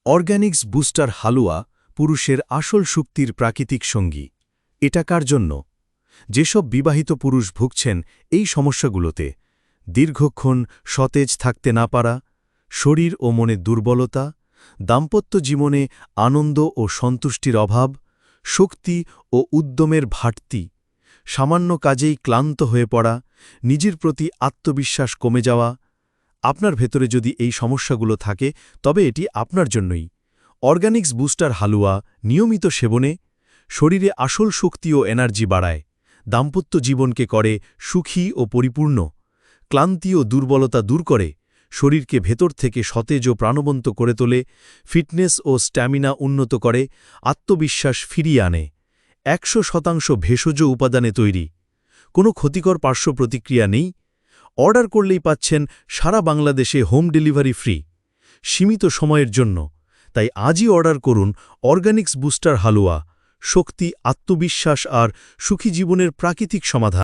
Organics booster হালুয়া পুরুষের আসল শক্তির প্রাকৃতিক সঙ্গী। এটা কার জন্য? যেসব বিবাহিত পুরুষ ভুগছেন এই সমস্যাগুলোতে, দীর্ঘক্ষণ সতেজ থাকতে না পারা, শরীর ও মনে দুর্বলতা, দাম্পত্য জীবনে আনন্দ ও সন্তুষ্টির অভাব, শক্তি ও উদ্যমের ঘাটতি, সামান্য কাজেই ক্লান্ত হয়ে পড়া, নিজের প্রতি আত্মবিশ্বাস কমে যাওয়া। আপনার ভেতরে যদি এই সমস্যাগুলো থাকে তবে এটি আপনার জন্যই। অর্গানিক্স বুস্টার হালুয়া নিয়মিত সেবনে শরীরে আসল শক্তি ও এনার্জি বাড়ায়, দাম্পত্য জীবনকে করে সুখী ও পরিপূর্ণ, ক্লান্তি ও দুর্বলতা দূর করে, শরীরকে ভেতর থেকে সতেজ ও প্রাণবন্ত করে তোলে, ফিটনেস ও স্ট্যামিনা উন্নত করে, আত্মবিশ্বাস ফিরিয়ে আনে। ১০০% ভেষজ উপাদানে তৈরি, কোনো ক্ষতিকর পার্শ্ব প্রতিক্রিয়া নেই। অর্ডার করলেই পাচ্ছেন সারা বাংলাদেশে হোম ডেলিভারি ফ্রি, সীমিত সময়ের জন্য। তাই আজই অর্ডার করুন অর্গানিক্স বুস্টার হালুয়া, শক্তি, আত্মবিশ্বাস আর সুখী জীবনের প্রাকৃতিক সমাধান।